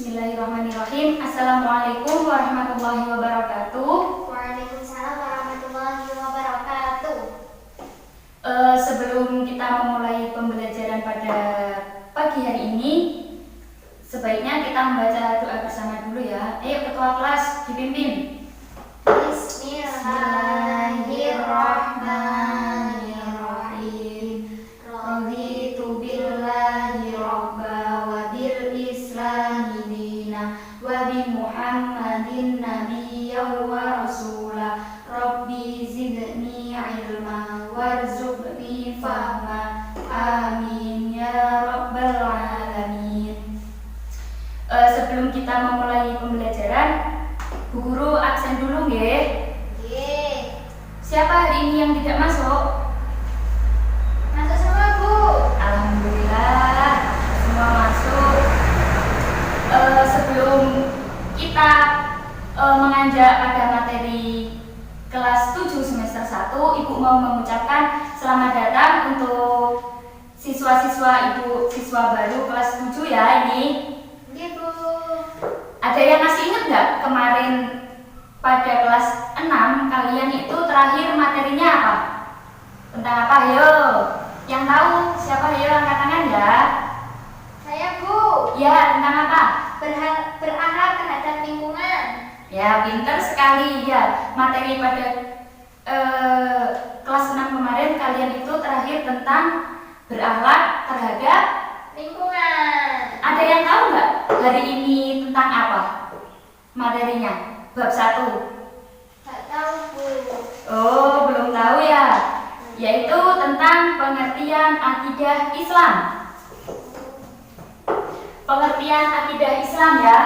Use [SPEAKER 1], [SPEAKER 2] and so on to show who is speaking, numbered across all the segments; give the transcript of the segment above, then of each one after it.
[SPEAKER 1] Bismillahirrahmanirrahim. Assalamualaikum warahmatullahi wabarakatuh.
[SPEAKER 2] Waalaikumsalam warahmatullahi wabarakatuh.
[SPEAKER 1] Sebelum kita memulai pembelajaran pada pagi hari ini, sebaiknya kita membaca doa bersama dulu ya. Ayo ketua kelas dipimpin.
[SPEAKER 2] Bismillahirrahmanirrahim. Raditu billahi robba wa bil islami dina wa bi muhammadin nabiyyan wa rasula. Rabbi zidni ilma warzuqni fahma. Amin ya rabbal alamin.
[SPEAKER 1] Sebelum kita memulai pembelajaran, Bu Guru absen dulu nggih. Siapa hari ini yang tidak masuk?
[SPEAKER 2] Masuk semua, Bu.
[SPEAKER 1] Alhamdulillah semua masuk. Sebelum kita menganjak pada materi kelas 7 semester 1, Ibu mau mengucapkan selamat datang untuk siswa-siswa Ibu, siswa baru kelas 7 ya ini.
[SPEAKER 2] Iya, Bu.
[SPEAKER 1] Ada yang masih ingat nggak kemarin pada kelas 6 kalian itu terakhir materinya apa? Tentang apa? Yo, yang tahu siapa? Yo, angkat tangan ya.
[SPEAKER 2] Saya, Bu.
[SPEAKER 1] Ya, tentang apa?
[SPEAKER 2] Berakhlak terhadap lingkungan.
[SPEAKER 1] Ya, pinter sekali ya. Materi pada kelas 6 kemarin kalian itu terakhir tentang berakhlak terhadap.
[SPEAKER 2] Lingkungan.
[SPEAKER 1] Ada yang tahu nggak hari ini tentang apa materinya? Bab 1.
[SPEAKER 2] Nggak tahu, Bu.
[SPEAKER 1] Oh, belum tahu ya. Yaitu tentang pengertian akidah Islam. Pengertian akidah Islam ya.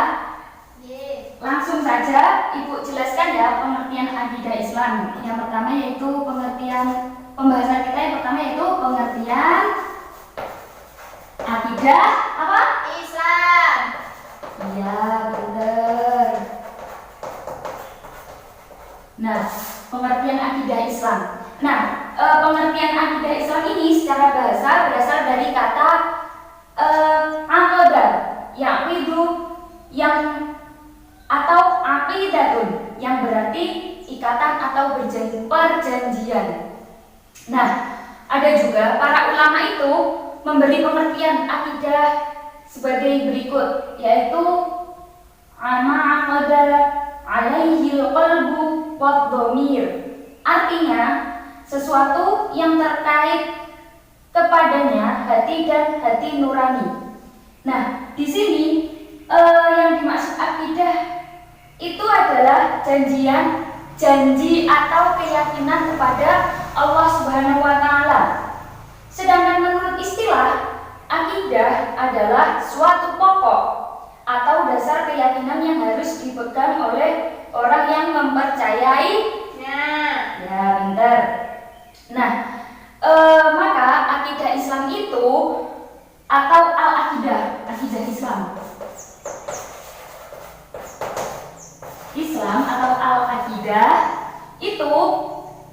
[SPEAKER 1] Langsung saja Ibu jelaskan ya pengertian akidah Islam. Yang pertama yaitu pengertian pembahasan kita yang pertama yaitu pengertian akidah apa?
[SPEAKER 2] Islam.
[SPEAKER 1] Iya, benar. Nah, pengertian akidah Islam. Nah, pengertian akidah Islam ini secara bahasa berasal dari kata aqadah, yaqidu, yang atau aqidatun, yang berarti ikatan atau perjanjian. Nah, ada juga para ulama itu memberi pengertian akidah sebagai berikut, yaitu aqada alaihil qalbu wad dhamir. Artinya sesuatu yang terkait kepadanya hati dan hati nurani. Nah, di sini yang dimaksud akidah itu adalah janji atau keyakinan kepada Allah Subhanahu wa taala. Sedangkan menurut istilah, akidah adalah suatu pokok atau dasar keyakinan yang harus dipegang oleh orang yang mempercayainya. Ya, benar. Nah, maka akidah Islam itu atau al-akidah, akidah Islam atau al-akidah itu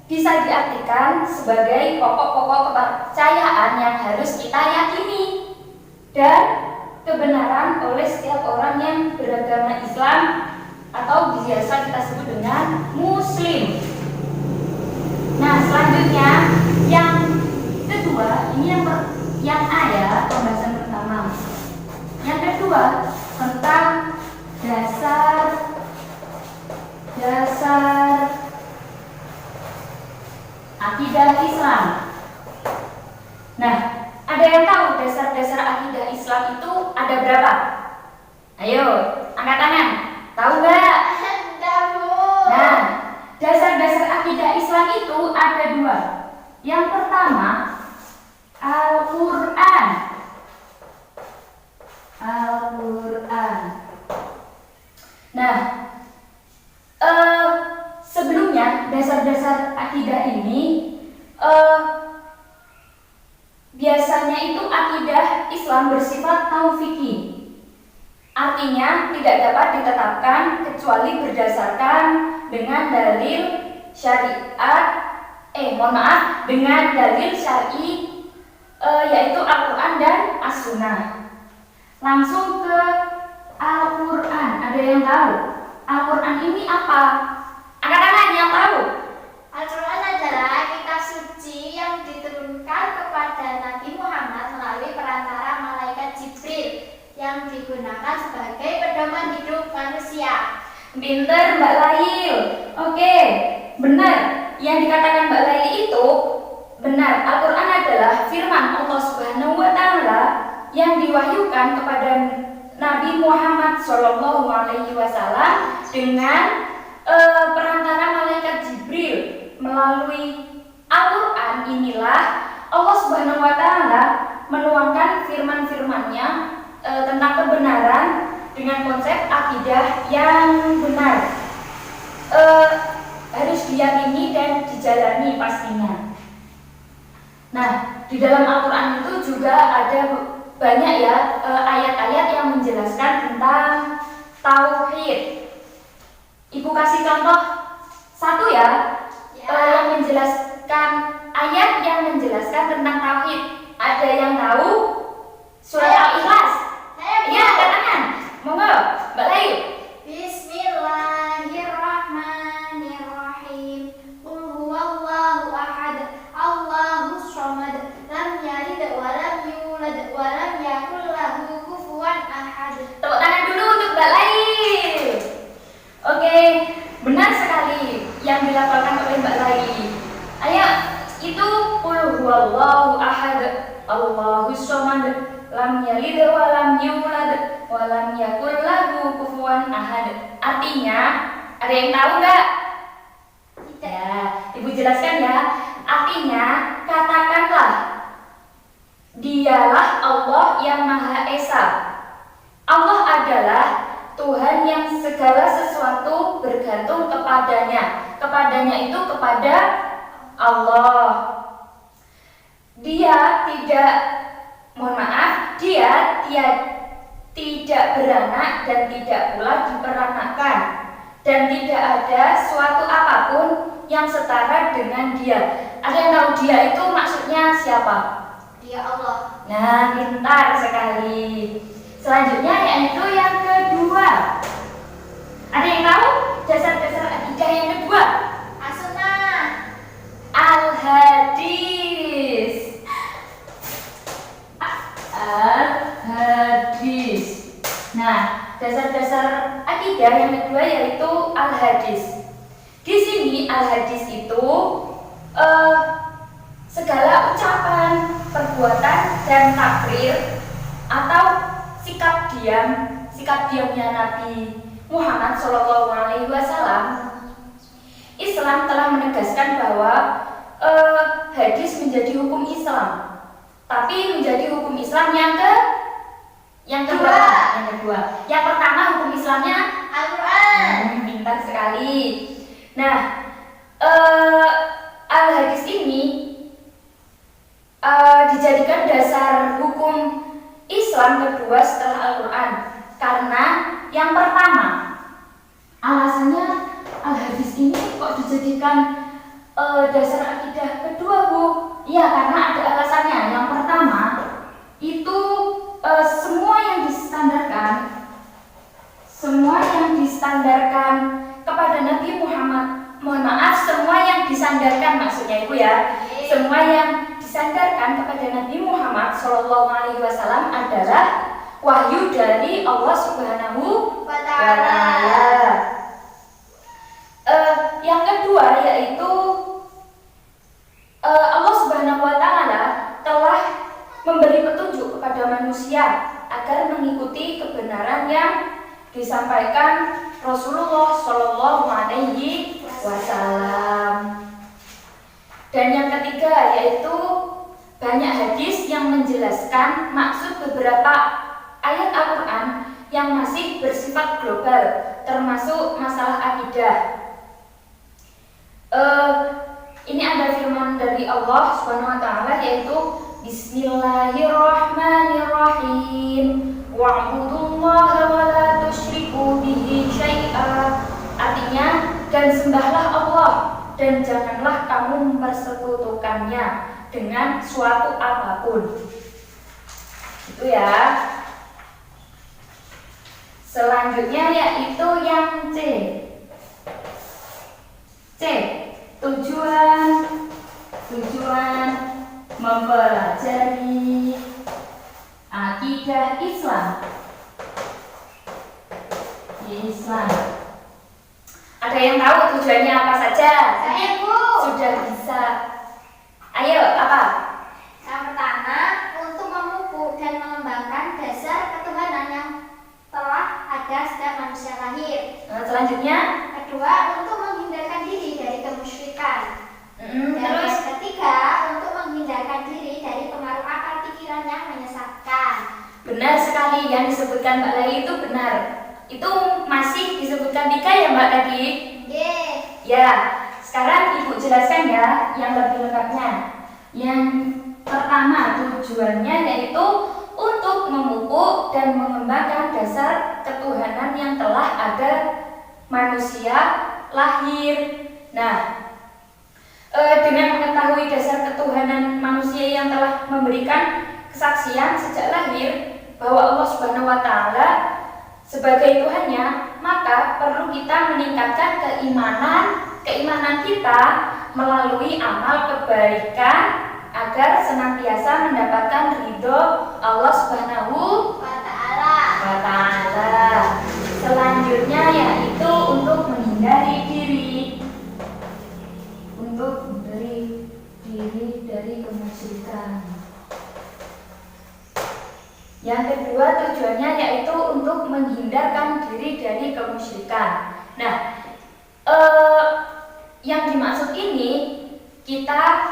[SPEAKER 1] bisa diartikan sebagai pokok-pokok kepercayaan yang harus kita yakini dan kebenaran oleh setiap orang yang beragama Islam atau biasa kita sebut dengan Muslim. Nah, selanjutnya yang kedua, ini yang A ya, pembahasan pertama. Yang kedua tentang dasar akidah Islam. Nah, ada yang tahu dasar-dasar akidah Islam itu ada berapa? Ayo, angkat tangan. Tahu nggak?
[SPEAKER 2] Tahu.
[SPEAKER 1] Nah, dasar-dasar akidah Islam itu ada dua. Yang pertama, Al-Quran. Nah, sebelumnya dasar-dasar akidah ini biasanya itu akidah Islam bersifat taufiqi. Artinya tidak dapat ditetapkan kecuali berdasarkan dengan dalil syariat dengan dalil syar'i yaitu Al-Quran dan As-Sunnah. Langsung ke Al-Quran. Ada yang tahu? Al-Quran ini apa? Angkat tangan yang tahu.
[SPEAKER 2] Al-Quran adalah kitab suci yang diturunkan kepada Nabi Muhammad melalui perantara malaikat Jibril yang digunakan sebagai pedoman hidup manusia.
[SPEAKER 1] Pinter Mbak Lail. Oke, benar. Yang dikatakan Mbak Lail itu benar. Al-Quran adalah firman Allah Subhanahu wa Ta'ala yang diwahyukan kepada Nabi Muhammad SAW dengan perantara malaikat Jibril. Melalui Al-Quran inilah Allah Subhanahu wa Ta'ala menuangkan firman-firman-Nya tentang kebenaran dengan konsep akidah yang benar. Harus diyakini dan dijalani pastinya. Nah, di dalam Al-Quran itu juga ada banyak ya ayat-ayat yang menjelaskan tentang tauhid. Ibu kasih contoh satu ya, yang menjelaskan ayat yang menjelaskan tentang tauhid. Ada yang tahu? Surat Al-Ikhlas. Iya, katakan. Monggo, Mbak Lail.
[SPEAKER 2] Bismillahirrahmanirrahim. Qul huwallahu ahad, Allahus samad, lam yalid wa lam yulad wa lam yakul lahu kufuwan ahad.
[SPEAKER 1] Tepuk tangan dulu untuk Mbak Lail. Oke, benar sekali yang dilafalkan oleh Mbak Lail. Ayo, itu qul huwallahu ahad, Allahus samad, lam yalid wa lam yulad wa lam yakul lahu kufuwan ahad. Artinya, ada yang tahu nggak? Ya, Ibu jelaskan ya. Artinya, katakanlah, Dialah Allah yang Maha Esa. Allah adalah Tuhan yang segala sesuatu bergantung kepadanya. Kepadanya itu kepada Allah. Dia tidak tidak beranak dan tidak pula diperanakkan, dan tidak ada suatu apapun yang setara dengan Dia. Ada yang tahu Dia itu maksudnya siapa?
[SPEAKER 2] Dia Allah.
[SPEAKER 1] Nah, pintar sekali. Selanjutnya yaitu yang kedua. Ada yang tahu dasar-dasar akidah yang kedua?
[SPEAKER 2] As-sunnah.
[SPEAKER 1] Al-hadis. Al-hadis. Nah, dasar-dasar akidah yang kedua yaitu al-hadis. Di sini al-hadis itu segala ucapan, perbuatan dan takrir atau sikap diamnya Nabi Muhammad SAW. Islam telah menegaskan bahwa hadis menjadi hukum Islam, tapi menjadi hukum Islam yang kedua. Yang pertama hukum Islamnya
[SPEAKER 2] Al-Quran.
[SPEAKER 1] Pintar sekali. Nah, al-hadis ini dijadikan dasar hukum Islam kedua setelah Al-Quran. Karena yang pertama, alasannya al-hadis ini kok dijadikan dasar akidah kedua, Bu? Iya, karena ada alasannya. Yang pertama, itu semua yang disandarkan kepada Nabi Muhammad. Mohon maaf, semua yang disandarkan maksudnya Ibu ya. Semua yang disandarkan kepada Nabi Muhammad SAW adalah wahyu dari Allah Subhanahu wa Ta'ala. Yang kedua yaitu Allah Subhanahu wa Ta'ala telah memberi petunjuk kepada manusia agar mengikuti kebenaran yang disampaikan Rasulullah Shallallahu Alaihi Wasallam. Dan yang ketiga yaitu banyak hadis yang menjelaskan maksud beberapa ayat Al-Quran yang masih bersifat global, termasuk masalah akidah. Ini ada firman dari Allah Subhanahu wa Ta'ala yaitu Bismillahirrahmanirrahim. Wa'budullaha wa la tusyriku bihi syai'a. Artinya, dan sembahlah Allah dan janganlah kamu mempersekutukannya dengan suatu apapun. Itu ya. Selanjutnya yaitu yang C. C. Tujuan mempelajari akidah Islam. Ada yang tahu tujuannya apa saja?
[SPEAKER 2] Saya, Bu.
[SPEAKER 1] Sudah bisa. Ayo, apa?
[SPEAKER 2] Yang pertama, untuk memupuk dan mengembangkan dasar ketuhanan yang telah ada sejak manusia lahir.
[SPEAKER 1] Selanjutnya,
[SPEAKER 2] Kedua, untuk menghindarkan diri dari kemusyrikan. Dan
[SPEAKER 1] terus
[SPEAKER 2] yang ketiga, untuk menghindarkan diri dari pengaruh akal pikiran yang menyesatkan.
[SPEAKER 1] benar sekali yang disebutkan Mbak Lali itu benar. Itu masih disebutkan 3 ya Mbak tadi?
[SPEAKER 2] Yeay.
[SPEAKER 1] Ya, sekarang Ibu jelaskan ya yang lebih lengkapnya. Yang pertama tujuannya yaitu untuk memupuk dan mengembangkan dasar ketuhanan yang telah ada manusia lahir. Nah, dengan mengetahui dasar ketuhanan manusia yang telah memberikan kesaksian sejak lahir bahwa Allah Subhanahu wa Ta'ala sebagai Tuhannya, maka perlu kita meningkatkan keimanan kita melalui amal kebaikan agar senantiasa mendapatkan ridho Allah Subhanahu
[SPEAKER 2] Wa ta'ala.
[SPEAKER 1] Selanjutnya yaitu untuk menghindari diri dari kemusyrikan. Yang kedua tujuannya yaitu untuk menghindarkan diri dari kemusyrikan. Nah, yang dimaksud ini kita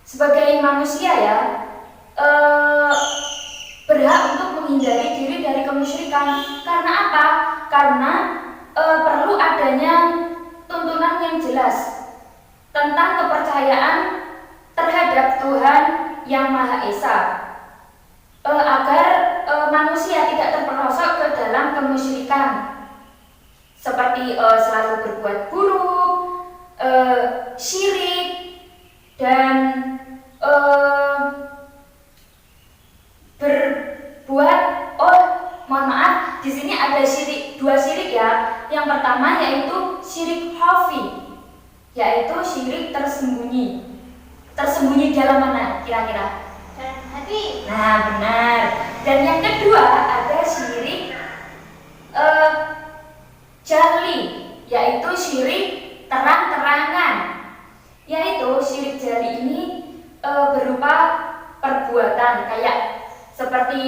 [SPEAKER 1] sebagai manusia ya berhak untuk menghindari diri dari kemusyrikan. Karena apa? Karena perlu adanya tuntunan yang jelas tentang kepercayaan terhadap Tuhan yang Maha Esa. Agar manusia tidak terperosok ke dalam kemusyrikan seperti selalu berbuat buruk, syirik, dan berbuat mohon maaf, di sini ada dua syirik ya. Yang pertama yaitu syirik khafi, yaitu syirik tersembunyi. Tersembunyi dalam mana kira-kira?
[SPEAKER 2] Dalam hati.
[SPEAKER 1] Nah, benar. Dan yang kedua ada syirik jali, yaitu syirik terang-terangan. Yaitu syirik jali ini berupa perbuatan kayak seperti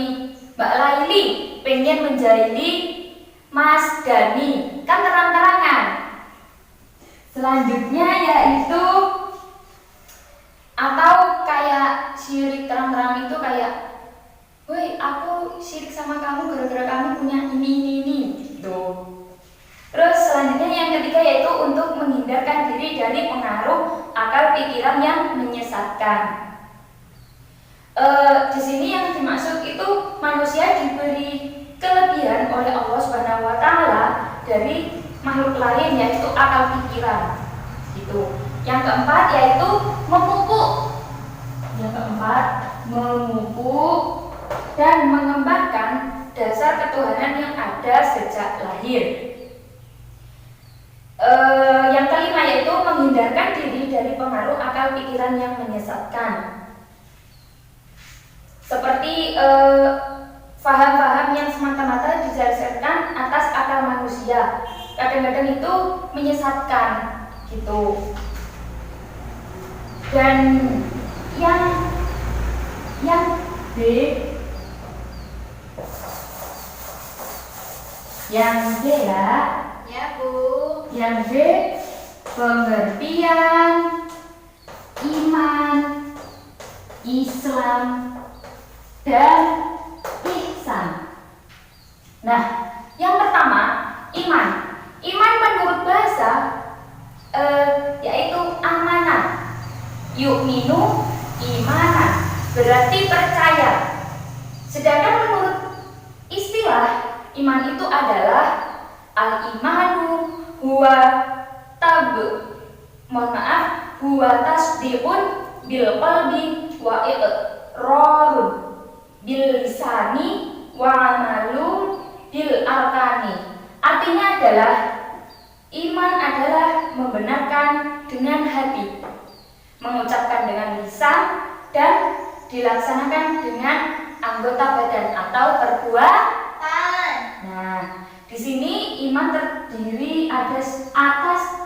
[SPEAKER 1] Mbak Laili pengen menjahili Mas Dani, kan terang-terangan. Selanjutnya yaitu atau kayak syirik terang-terang itu kayak, woi aku syirik sama kamu gara-gara kamu punya ini gitu. Terus selanjutnya yang ketiga yaitu untuk menghindarkan diri dari pengaruh akal pikiran yang menyesatkan. Di sini yang dimaksud itu manusia diberi kelebihan oleh Allah Subhanahu wa Ta'ala dari makhluk lain yaitu akal pikiran gitu. Yang keempat yaitu memupuk. Dan mengembangkan dasar ketuhanan yang ada sejak lahir. Yang kelima yaitu menghindarkan diri dari pengaruh akal pikiran yang menyesatkan. Seperti faham-faham yang semata-mata didasarkan atas akal manusia, kadang-kadang itu menyesatkan gitu. Dan yang B, yang B ya.
[SPEAKER 2] Ya, Bu.
[SPEAKER 1] Yang B, pengertian iman, Islam, dan ihsan. Nah, yang pertama, iman. Iman menurut bahasa yaitu amanah. Yu'minu imanan, berarti percaya. Sedangkan menurut istilah, iman itu adalah al-imanu huwa huwa tasdiqun bil qalbi wa iqrarun bil lisani wa amalun bil arkani Artinya adalah iman adalah membenarkan dengan hati, mengucapkan dengan lisan, dan dilaksanakan dengan anggota badan atau perbuatan. Nah, di sini iman terdiri atas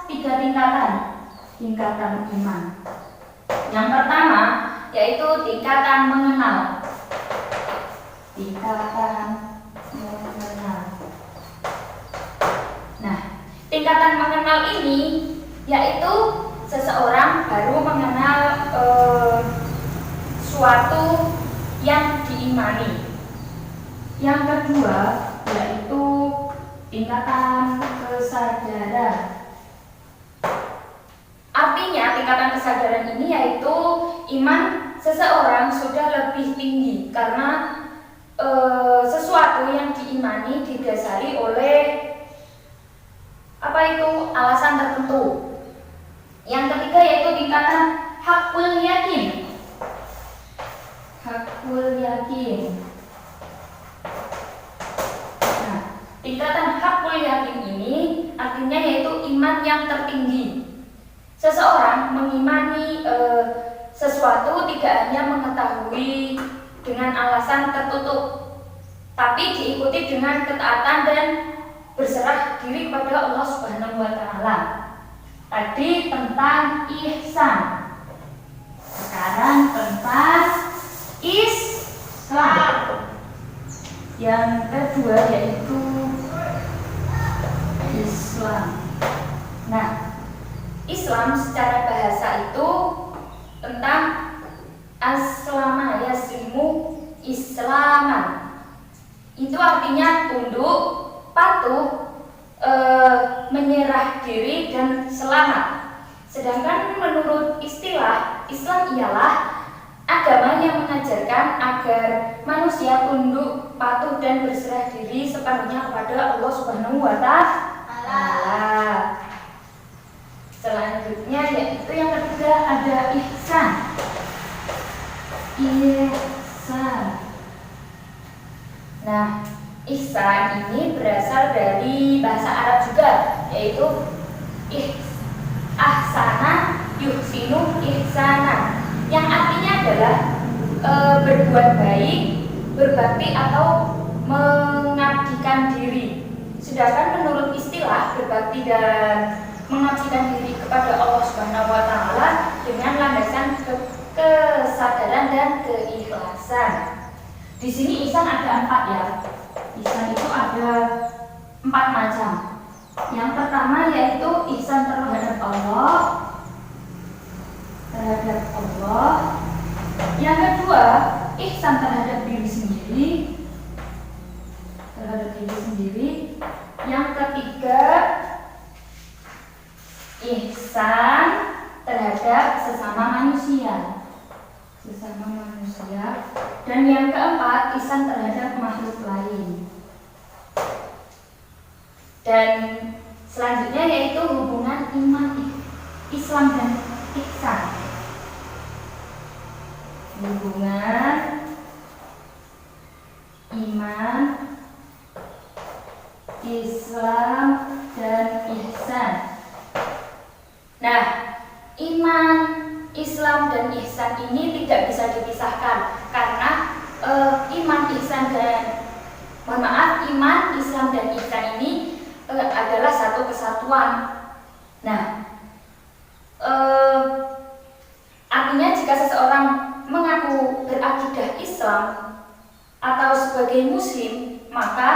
[SPEAKER 1] 3 tingkatan iman. Yang pertama yaitu tingkatan mengenal. Nah, tingkatan mengenal ini yaitu seseorang baru mengenal suatu yang diimani. Yang kedua yaitu tingkatan kesadaran. Artinya tingkatan kesadaran ini yaitu iman seseorang sudah lebih tinggi karena sesuatu yang diimani didasari oleh alasan tertentu. Yang ketiga yaitu tingkatan hakul yakin. Nah, tingkatan hakul yakin ini artinya yaitu iman yang tertinggi. Seseorang mengimani sesuatu tidak hanya mengetahui dengan alasan tertutup, tapi diikuti dengan ketaatan dan berserah diri kepada Allah Subhanahu wa Ta'ala. Tadi tentang ihsan, sekarang tentang Islam. Yang kedua yaitu Islam. Nah, Islam secara bahasa itu tentang aslama yaslimu islaman. Itu artinya tunduk, patuh, menyerah diri dan selamat. Sedangkan menurut istilah, Islam ialah agama yang mengajarkan agar manusia tunduk, patuh dan berserah diri sepenuhnya kepada Allah Subhanahu wa Ta'ala. Selanjutnya yaitu yang ketiga ada ihsan. Nah, ihsan ini berasal dari bahasa Arab juga, yaitu ahsana yuhsinu ihsanan, yang artinya adalah berbuat baik, berbakti atau mengabdikan diri. Sedangkan menurut istilah berbakti dan mengabdikan diri kepada Allah Subhanahu wa Ta'ala dengan landasan kesadaran dan keikhlasan. Di sini ihsan ada 4 ya. Ihsan itu ada 4 macam. Yang pertama yaitu ihsan terhadap Allah. Yang kedua, ihsan terhadap diri sendiri. Yang ketiga, ihsan terhadap sesama manusia. Dan yang keempat, ihsan terhadap makhluk lain. Dan selanjutnya yaitu hubungan iman Islam dan ihsan. Hubungan iman Islam dan ihsan. Nah, iman, Islam dan ihsan ini tidak bisa dipisahkan karena iman, Islam dan ihsan ini adalah satu kesatuan. Nah, artinya jika seseorang mengaku berakidah Islam atau sebagai Muslim, maka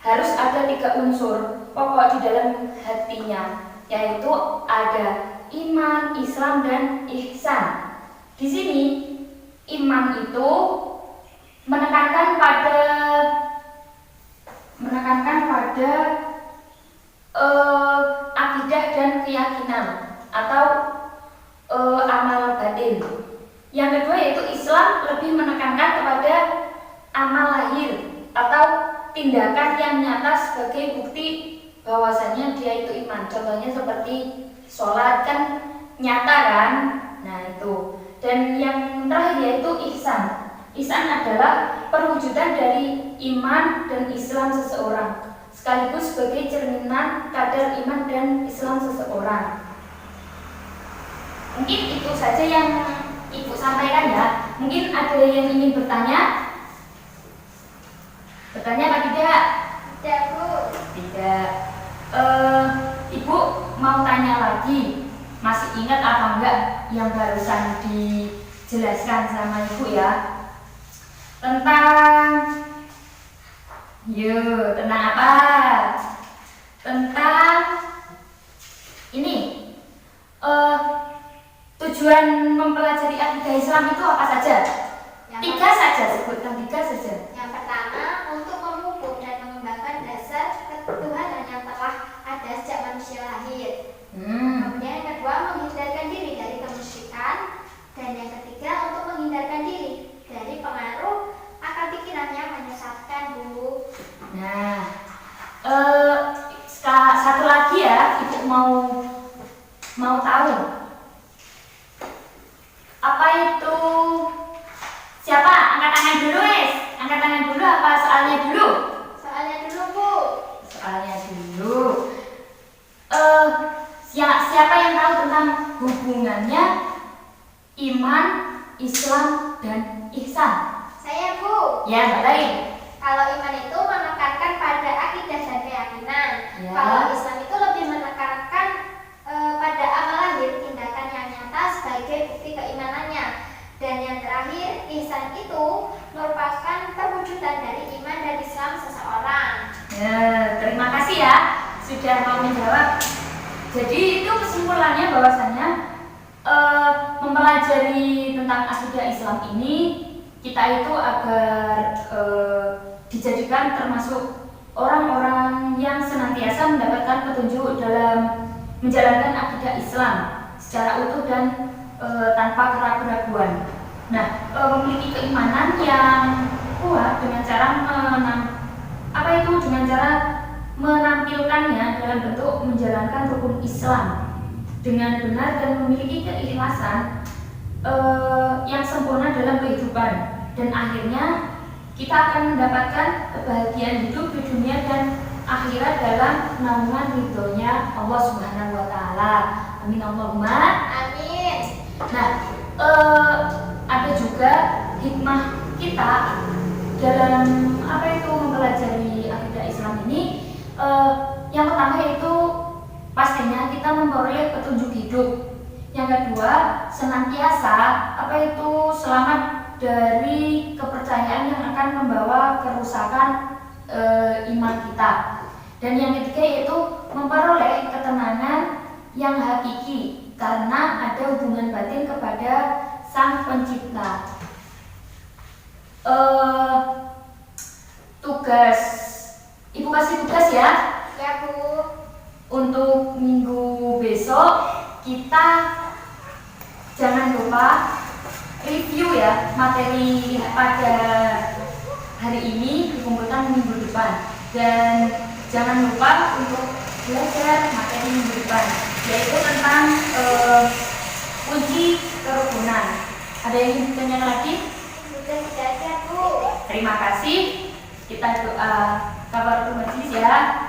[SPEAKER 1] harus ada 3 unsur pokok di dalam hatinya, yaitu ada iman, Islam, dan ihsan. Di sini iman itu menekankan pada akidah dan keyakinan atau amal batin. Yang kedua yaitu Islam lebih menekankan kepada amal lahir atau tindakan yang nyata sebagai bukti bahwasanya dia itu iman. Contohnya seperti sholat kan nyata kan? Nah itu. Dan yang terakhir yaitu ihsan. Ihsan adalah perwujudan dari iman dan Islam seseorang sekaligus sebagai cerminan kadar iman dan Islam seseorang. Mungkin itu saja yang Ibu sampaikan ya. Mungkin ada yang ingin bertanya? Bertanya apa tidak?
[SPEAKER 2] Tidak, Bu.
[SPEAKER 1] Tidak. Ibu mau tanya lagi. Masih ingat apa enggak yang barusan dijelaskan sama Ibu ya? Tentang tentang apa? Tentang ini. Tujuan mempelajari akidah Islam itu apa saja? Tiga saja, sebutkan 3 saja.
[SPEAKER 2] Yang pertama, untuk memupuk dan mengembangkan dasar ketuhanan yang telah ada sejak manusia lahir. Kemudian yang kedua, menghindarkan diri dari kemusyrikan. Dan yang ketiga, untuk menghindarkan diri dari pengaruh akal pikiran yang menyesatkan, Bu.
[SPEAKER 1] Nah, satu lagi ya, Ibu mau tahu apa itu? Siapa? Angkat tangan dulu, wes. Angkat tangan dulu apa soalnya dulu?
[SPEAKER 2] Soalnya dulu, Bu.
[SPEAKER 1] Soalnya dulu. Siapa yang tahu tentang hubungannya iman, Islam, dan ihsan?
[SPEAKER 2] Saya, Bu.
[SPEAKER 1] Ya, Mbak lain.
[SPEAKER 2] Kalau iman itu menekankan pada akidah dan keyakinan.
[SPEAKER 1] Ya.
[SPEAKER 2] Kalau Islam itu lebih menekankan pada amal lahir, tindakan yang nyata sebagai bukti keimanannya. Dan yang terakhir, ihsan itu merupakan perwujudan dari iman dan Islam seseorang.
[SPEAKER 1] Ya, terima kasih ya sudah mau menjawab. Jadi itu kesimpulannya bahwasannya mempelajari tentang akidah Islam ini kita itu agar dijadikan termasuk orang-orang yang senantiasa mendapatkan petunjuk dalam menjalankan akidah Islam secara utuh dan tanpa keraguan-raguan. Nah, memiliki keimanan yang kuat dengan cara dengan cara menampilkannya dalam bentuk menjalankan rukun Islam dengan benar dan memiliki keikhlasan yang sempurna dalam kehidupan, dan akhirnya kita akan mendapatkan kebahagiaan hidup di dunia dan akhirat dalam naungan ridhonya Allah Subhanahu wa Ta'ala. Amin Allahumma
[SPEAKER 2] Amin.
[SPEAKER 1] Nah, ada juga hikmah kita dalam mempelajari akidah Islam ini. Yang pertama yaitu pastinya kita memperoleh petunjuk hidup. Yang kedua, senantiasa selamat dari kepercayaan yang akan membawa kerusakan iman kita. Dan yang ketiga yaitu memperoleh ketenangan yang hakiki karena ada hubungan batin kepada Sang Pencipta. Tugas, Ibu kasih tugas ya.
[SPEAKER 2] Ya, Bu.
[SPEAKER 1] Untuk minggu besok kita jangan lupa review ya materi pada hari ini dikumpulkan minggu depan, dan jangan lupa untuk belajar materi minggu depan, yaitu tentang kunci kerukunan. Ada yang ingin bertanya lagi?
[SPEAKER 2] Sudah tidak, Bu.
[SPEAKER 1] Terima kasih. Kita doa kafaratul majlis ya.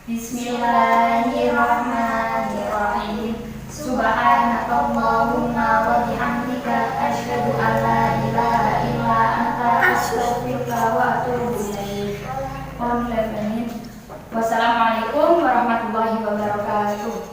[SPEAKER 1] Bismillahirrahmanirrahim. Subhanakallahumma wa bihamdika asyhadu an la ilaha illa anta astaghfiruka wa atubu ilaik. Wassalamualaikum warahmatullahi wabarakatuh.